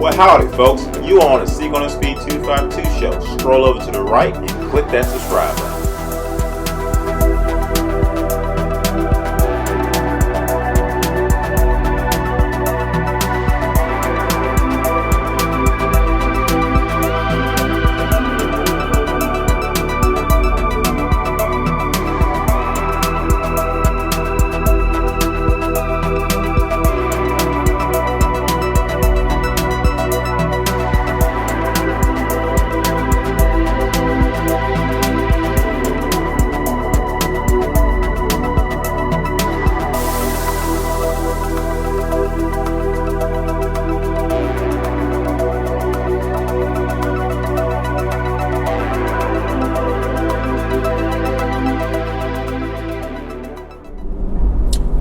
Well, howdy folks, you are on the Seek on the Speed 252 show. Scroll over to the right and click that subscribe button.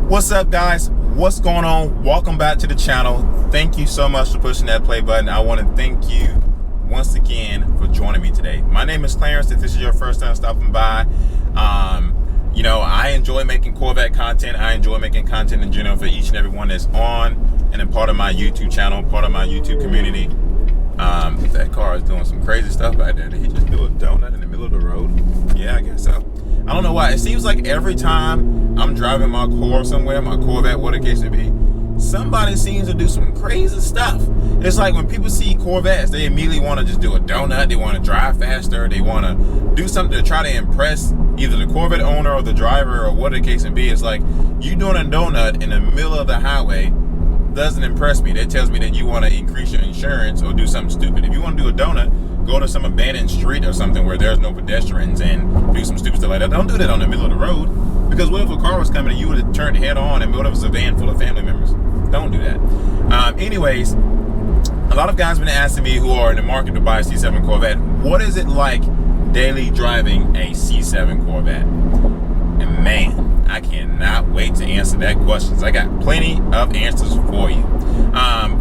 What's up guys, what's going on? Welcome back to the channel. Thank you so much for pushing that play button. I want to thank you once again for joining me today. My name is Clarence. If this is your first time stopping by, you know, I enjoy making Corvette content. I enjoy making content in general for each and every one that's on and a part of my YouTube channel, part of my YouTube community. That car is doing some crazy stuff out there. Did he just do a donut in the middle of the road? Yeah, I guess so. I don't know why. It seems like every time I'm driving my Corvette somewhere, my Corvette, what the case may be, somebody seems to do some crazy stuff. It's like when people see Corvettes, they immediately want to just do a donut. They want to drive faster. They want to do something to try to impress either the Corvette owner or the driver or what the case may be. It's like you doing a donut in the middle of the highway doesn't impress me. That tells me that you want to increase your insurance or do something stupid. If you want to do a donut, go to some abandoned street or something where there's no pedestrians and do some stupid stuff like that. Don't do that on the middle of the road, because what if a car was coming and you would have turned head on, and what if it was a van full of family members? Don't do that. Anyways, a lot of guys have been asking me who are in the market to buy a C7 Corvette, what is it like daily driving a C7 Corvette? And man, I cannot wait to answer that question. I got plenty of answers for you.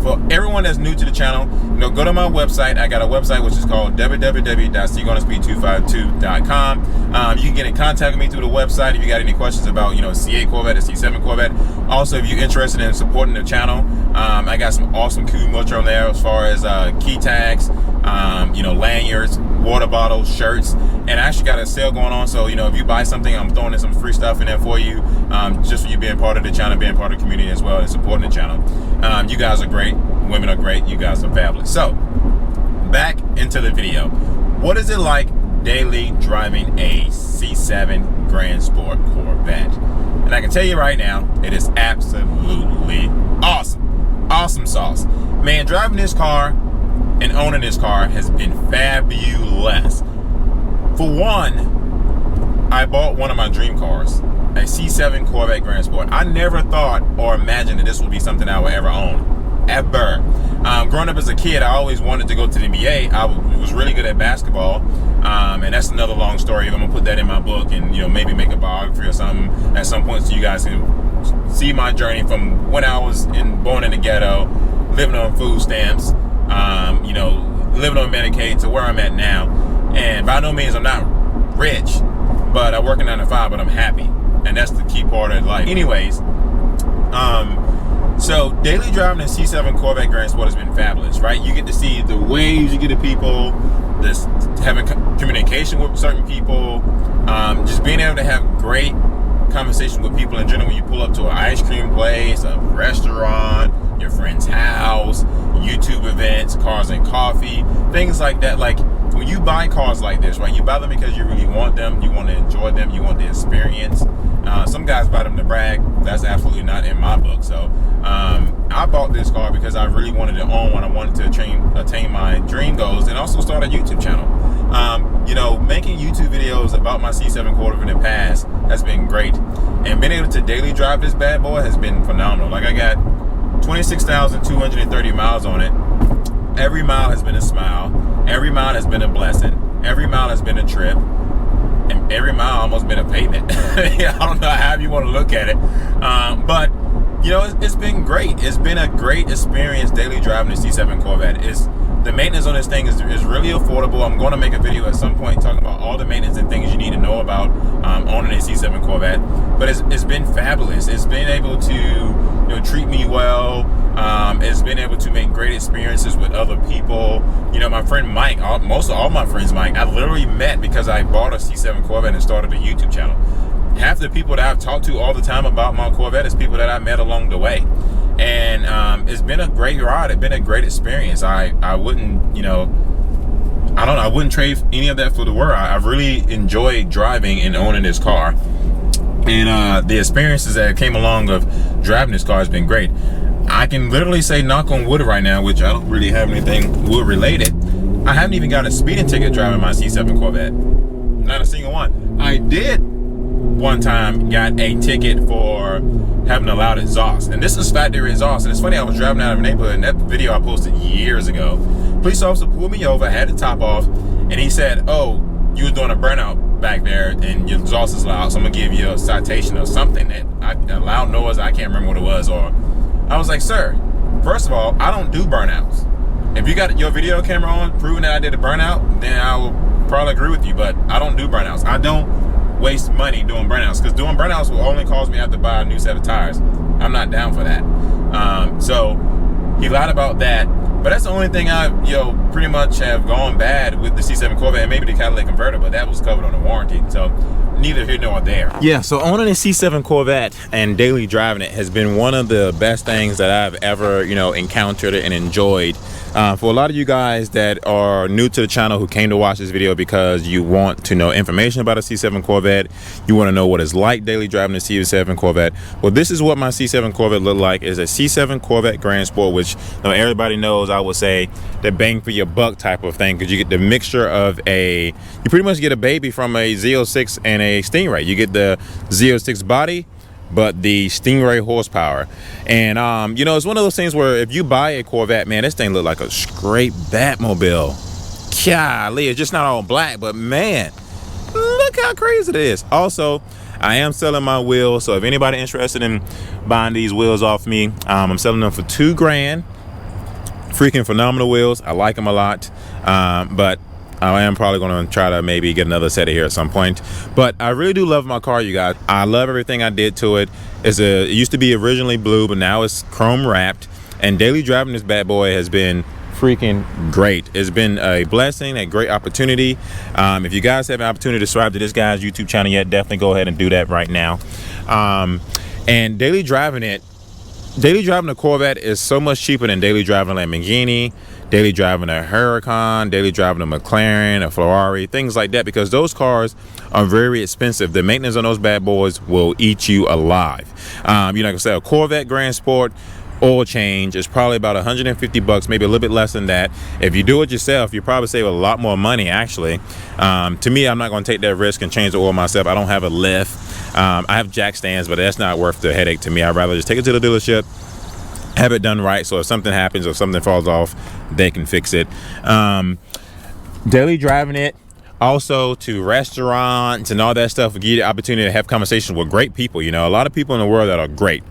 For everyone that's new to the channel, you know, go to my website. I got a website which is called www.seekonthespeed252.com. You can get in contact with me through the website if you got any questions about, you know, C8 Corvette or C7 Corvette. Also, if you're interested in supporting the channel, I got some awesome cool merch on there as far as key tags, you know, lanyards, water bottles, shirts, and I actually got a sale going on. So, you know, if you buy something, I'm throwing in some free stuff in there for you, just for you being part of the channel, being part of the community as well, and supporting the channel. You guys are great. Women are great. You guys are fabulous. So, back into the video. What is it like daily driving a C7 GrandSport Corvette? And I can tell you right now, it is absolutely awesome. Awesome sauce. Man, driving this car and owning this car has been fabulous. For one, I bought one of my dream cars, a C7 Corvette GrandSport. I never thought or imagined that this would be something I would ever own. Ever. Growing up as a kid, I always wanted to go to the NBA. I was really good at basketball, and that's another long story. I'm gonna put that in my book, and you know, maybe make a biography or something at some point, so you guys can see my journey from when I was born in the ghetto, living on food stamps, you know, living on Medicaid, to where I'm at now. And by no means I'm not rich, but I work a 9 to 5, but I'm happy, and that's the key part of life. Anyways, so daily driving a C7 Corvette GrandSport has been fabulous, right? You get to see the waves you get to people, this having communication with certain people, just being able to have great conversation with people in general when you pull up to an ice cream place, a restaurant, your friend's house, YouTube events, cars and coffee, things like that. Like when you buy cars like this, right, you buy them because you really want them, you want to enjoy them, you want the experience. Some guys buy them to brag. That's absolutely not in my book. So I bought this car because I really wanted to own one. I wanted to attain my dream goals and also start a YouTube channel. You know, making YouTube videos about my C7 Corvette in the past has been great, and being able to daily drive this bad boy has been phenomenal. Like, I got 26,230 miles on it. Every mile has been a smile. Every mile has been a blessing. Every mile has been a trip. And every mile almost been a payment. I don't know how you want to look at it. But, you know, it's been great. It's been a great experience daily driving the C7 Corvette. The maintenance on this thing is really affordable. I'm going to make a video at some point talking about all the maintenance and things you need to know about owning a C7 Corvette. But it's been fabulous. It's been able to, you know, treat me well. It's been able to make great experiences with other people. You know, my friend Mike, most of all my friends, Mike, I literally met because I bought a C7 Corvette and started a YouTube channel. Half the people that I've talked to all the time about my Corvette is people that I met along the way. And it's been a great ride. It's been a great experience. I wouldn't, you know, I wouldn't trade any of that for the world. I really enjoyed driving and owning this car. And the experiences that came along of driving this car has been great. I can literally say knock on wood right now, which I don't really have anything wood related. I haven't even got a speeding ticket driving my C7 Corvette. Not a single one. I did one time got a ticket for having a loud exhaust, and this is factory exhaust. And it's funny, I was driving out of a neighborhood, and that video I posted years ago. Police officer pulled me over, had the top off, and he said, "Oh, you was doing a burnout back there and your exhaust is loud, so I'm gonna give you a citation or something." A loud noise, I can't remember what it was. Or I was like, "Sir, first of all, I don't do burnouts. If you got your video camera on proving that I did a burnout, then I will probably agree with you, but I don't do burnouts. I don't waste money doing burnouts, because doing burnouts will only cause me to have to buy a new set of tires. I'm not down for that." So he lied about that. But that's the only thing I, pretty much have gone bad with the C7 Corvette, and maybe the Catalytic converter, but that was covered on the warranty. So neither here nor there. Yeah, so owning a C7 Corvette and daily driving it has been one of the best things that I've ever, encountered and enjoyed. For a lot of you guys that are new to the channel who came to watch this video because you want to know information about a C7 Corvette, you want to know what it's like daily driving a C7 Corvette. Well, this is what my C7 Corvette looked like. It's a C7 Corvette GrandSport, which everybody knows, I would say, the bang for your buck type of thing, because you get the mixture of you pretty much get a baby from a Z06 and a Stingray. You get the Z06 body, but the Stingray horsepower. And it's one of those things where if you buy a Corvette, man, this thing look like a straight Batmobile. Golly, it's just not all black, but man, look how crazy it is. Also, I am selling my wheels, so if anybody interested in buying these wheels off me, I'm selling them for $2 grand. Freaking phenomenal wheels. I like them a lot, but I am probably going to try to maybe get another set of here at some point. But I really do love my car, you guys. I love everything I did to it. It used to be originally blue, but now it's chrome wrapped. And daily driving this bad boy has been freaking great. It's been a blessing, a great opportunity. If you guys have an opportunity to subscribe to this guy's YouTube channel yet, definitely go ahead and do that right now. And daily driving a Corvette is so much cheaper than daily driving a Lamborghini, daily driving a Huracan, daily driving a McLaren, a Ferrari, things like that, because those cars are very expensive. The maintenance on those bad boys will eat you alive. Like I said, a Corvette GrandSport oil change is probably about 150 bucks, maybe a little bit less than that. If you do it yourself, you probably save a lot more money, actually. To me, I'm not going to take that risk and change the oil myself. I don't have a lift. I have jack stands, but that's not worth the headache to me. I'd rather just take it to the dealership, have it done right, so if something happens or something falls off, they can fix it. Daily driving it also to restaurants and all that stuff will give you the opportunity to have conversations with great people. A lot of people in the world that are great.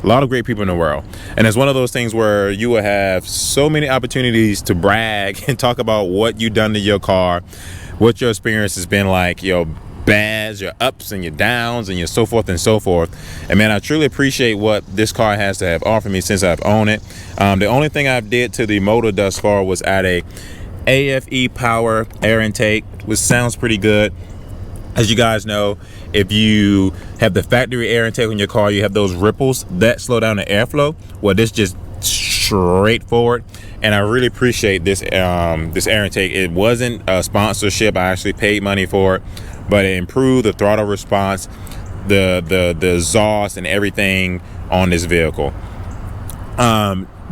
A lot of great people in the world, and it's one of those things where you will have so many opportunities to brag and talk about what you've done to your car, what your experience has been like, your bads, your ups and your downs, and your so forth and so forth. And man, I truly appreciate what this car has to have offered me since I've owned it. The only thing I've did to the motor thus far was add a AFE power air intake, which sounds pretty good. As you guys know, if you have the factory air intake on your car, you have those ripples that slow down the airflow. Well, this just straightforward, and I really appreciate this this air intake. It wasn't a sponsorship. I actually paid money for it, but it improved the throttle response, the exhaust, and everything on this vehicle.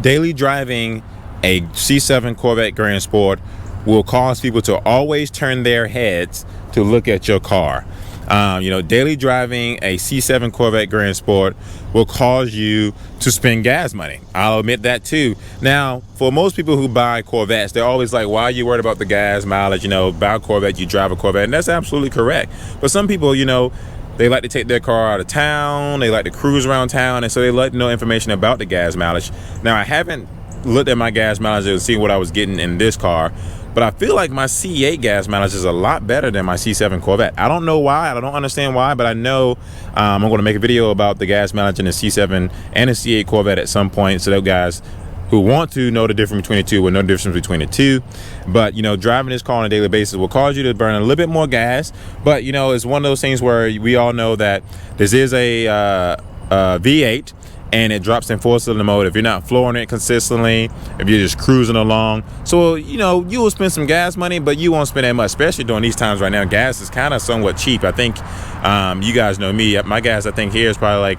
Daily driving a C7 Corvette GrandSport will cause people to always turn their heads to look at your car. Daily driving a C7 Corvette GrandSport will cause you to spend gas money. I'll admit that too. Now, for most people who buy Corvettes, they're always like, why are you worried about the gas mileage? Buy a Corvette, you drive a Corvette, and that's absolutely correct. But some people, they like to take their car out of town, they like to cruise around town, and so they like to know information about the gas mileage. Now, I haven't looked at my gas mileage and seen what I was getting in this car, but I feel like my C8 gas mileage is a lot better than my C7 Corvette. I don't know why. I don't understand why, but I know I'm going to make a video about the gas mileage in the C7 and the C8 Corvette at some point, so those guys who want to know the difference between the two will know the difference between the two. But you know, driving this car on a daily basis will cause you to burn a little bit more gas, but you know, it's one of those things where we all know that this is a V8 and it drops in 4-cylinder mode if you're not flooring it consistently, if you're just cruising along. So you know, you will spend some gas money, but you won't spend that much, especially during these times right now. Gas is kind of somewhat cheap. I think you guys know me, my gas I think here is probably like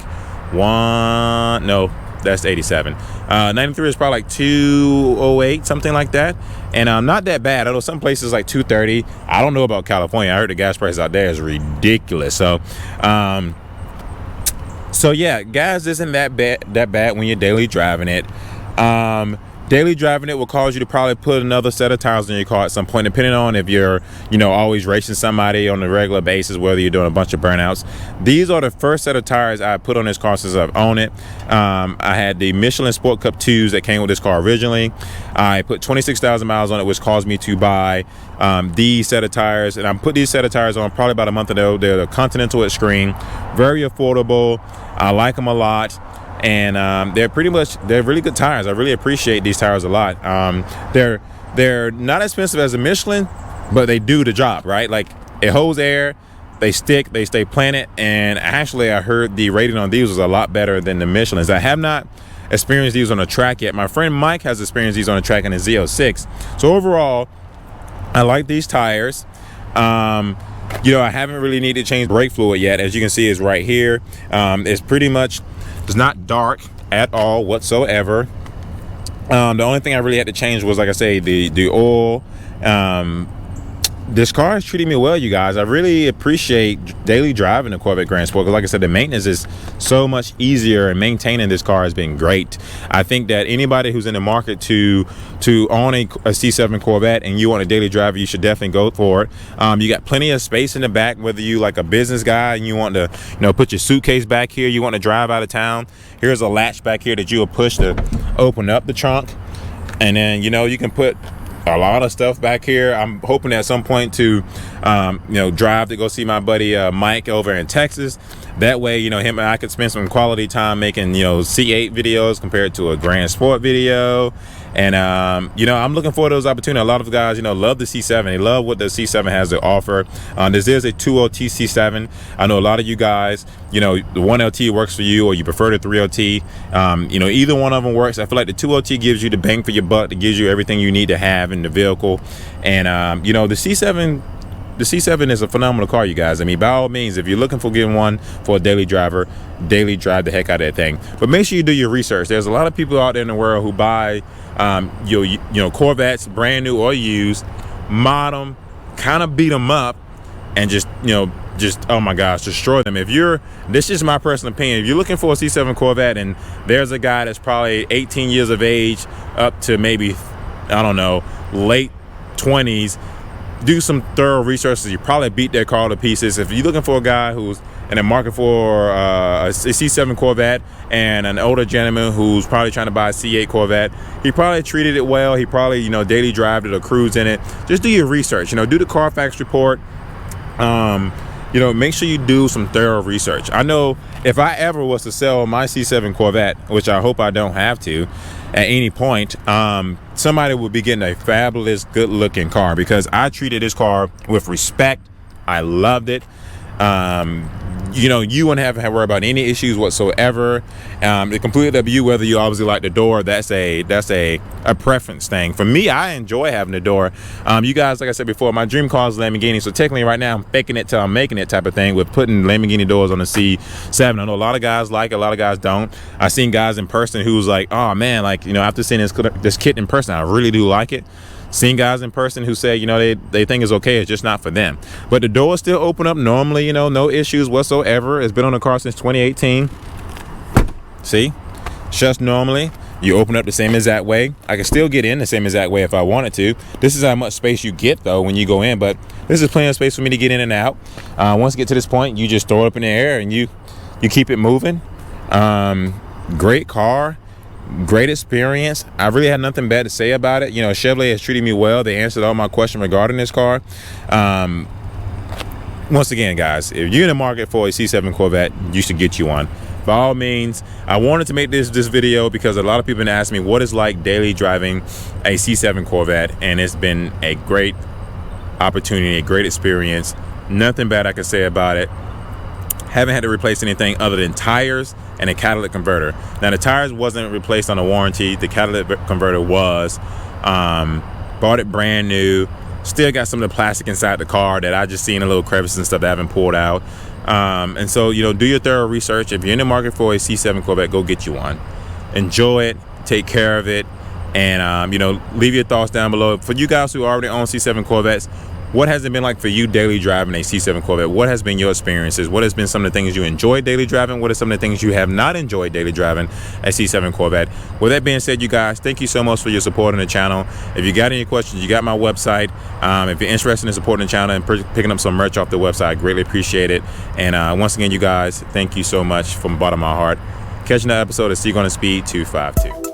that's 87. 93 is probably like 208, something like that, and not that bad. Although some places like 230. I don't know about California. I heard the gas price out there is ridiculous. So yeah, gas isn't that bad when you're daily driving it. Daily driving it will cause you to probably put another set of tires in your car at some point, depending on if you're, you know, always racing somebody on a regular basis, whether you're doing a bunch of burnouts. These are the first set of tires I put on this car since I've owned it. I had the Michelin Sport Cup 2s that came with this car originally. I put 26,000 miles on it, which caused me to buy these set of tires, and I put these set of tires on probably about a month ago. They're the Continental Extreme, very affordable. I like them a lot. And they're really good tires. I really appreciate these tires a lot. They're not as expensive as a Michelin, but they do the job, right? Like, it holds air, they stick, they stay planted, and actually I heard the rating on these was a lot better than the Michelins. I have not experienced these on a track yet. My friend Mike has experienced these on a track in his Z06. So overall, I like these tires. You know, I haven't really needed to change brake fluid yet. As you can see, it's right here. It's not dark at all whatsoever. The only thing I really had to change was, like I say, the oil. This car is treating me well, you guys. I really appreciate daily driving the Corvette GrandSport, because like I said, the maintenance is so much easier, and maintaining this car has been great. I think that anybody who's in the market to own a C7 Corvette and you want a daily driver, you should definitely go for it. You got plenty of space in the back, whether you like a business guy and you want to, you know, put your suitcase back here, you want to drive out of town. Here's a latch back here that you will push to open up the trunk, and then, you know, you can put a lot of stuff back here. I'm hoping at some point to you know, drive to go see my buddy Mike over in Texas. That way, you know, him and I could spend some quality time making, you know, C8 videos compared to a GrandSport video. And you know, I'm looking forward to those opportunities. A lot of guys, you know, love the C7. They love what the C7 has to offer. This is a 2LT C7. I know a lot of you guys, you know, the 1LT works for you, or you prefer the 3LT. You know, either one of them works. I feel like the 2LT gives you the bang for your buck. It gives you everything you need to have in the vehicle. And you know, the C7 is a phenomenal car, you guys. I mean, by all means, if you're looking for getting one for a daily driver, daily drive the heck out of that thing. But make sure you do your research. There's a lot of people out there in the world who buy you know, Corvettes, brand new or used, mod them, kind of beat them up, and just, you know, oh my gosh, destroy them. This is my personal opinion, if you're looking for a C7 Corvette and there's a guy that's probably 18 years of age up to maybe, I don't know, late 20s, do some thorough research. You probably beat their car to pieces. If you're looking for a guy who's in the market for a C7 Corvette and an older gentleman who's probably trying to buy a C8 Corvette, he probably treated it well. He probably, you know, daily drove it or cruise in it. Just do your research. You know, do the Carfax report. You know, make sure you do some thorough research. I know if I ever was to sell my C7 Corvette, which I hope I don't have to at any point, somebody would be getting a fabulous, good-looking car, because I treated this car with respect. I loved it. You know, you wouldn't have to worry about any issues whatsoever. It completely up to you whether you obviously like the door. That's a preference thing. For me, I enjoy having the door. You guys, like I said before, my dream car is Lamborghini, so technically right now I'm faking it till I'm making it type of thing with putting Lamborghini doors on the C7. I know a lot of guys like it, a lot of guys don't. I've seen guys in person who's like, oh man, like, you know, after seeing this kit in person, I really do like it. Seen guys in person who say, you know, they think it's okay, it's just not for them. But the doors still open up normally, you know, no issues whatsoever. It's been on the car since 2018. See, shuts normally. You open up the same exact way. I can still get in the same exact way if I wanted to. This is how much space you get though when you go in, but this is plenty of space for me to get in and out. Once you get to this point, you just throw it up in the air and you keep it moving. Great car. Great experience. I really had nothing bad to say about it. You know, Chevrolet has treated me well. They answered all my questions regarding this car. Once again, guys, if you're in the market for a C7 Corvette, you should get you one. By all means, I wanted to make this video because a lot of people have been asking me what it's like daily driving a C7 Corvette, and it's been a great opportunity, a great experience. Nothing bad I can say about it. Haven't had to replace anything other than tires and a catalytic converter. Now, the tires wasn't replaced on a warranty. The catalytic converter was. Bought it brand new. Still got some of the plastic inside the car that I just seen a little crevices and stuff that I haven't pulled out. And so, you know, do your thorough research. If you're in the market for a C7 Corvette, go get you one. Enjoy it, take care of it, and you know, leave your thoughts down below. For you guys who already own C7 Corvettes, what has it been like for you daily driving a C7 Corvette? What has been your experiences? What has been some of the things you enjoy daily driving? What are some of the things you have not enjoyed daily driving a C7 Corvette? With that being said, you guys, thank you so much for your support on the channel. If you got any questions, you got my website. If you're interested in supporting the channel and picking up some merch off the website, I greatly appreciate it. And once again, you guys, thank you so much from the bottom of my heart. Catch another episode of Seagull and Speed 252.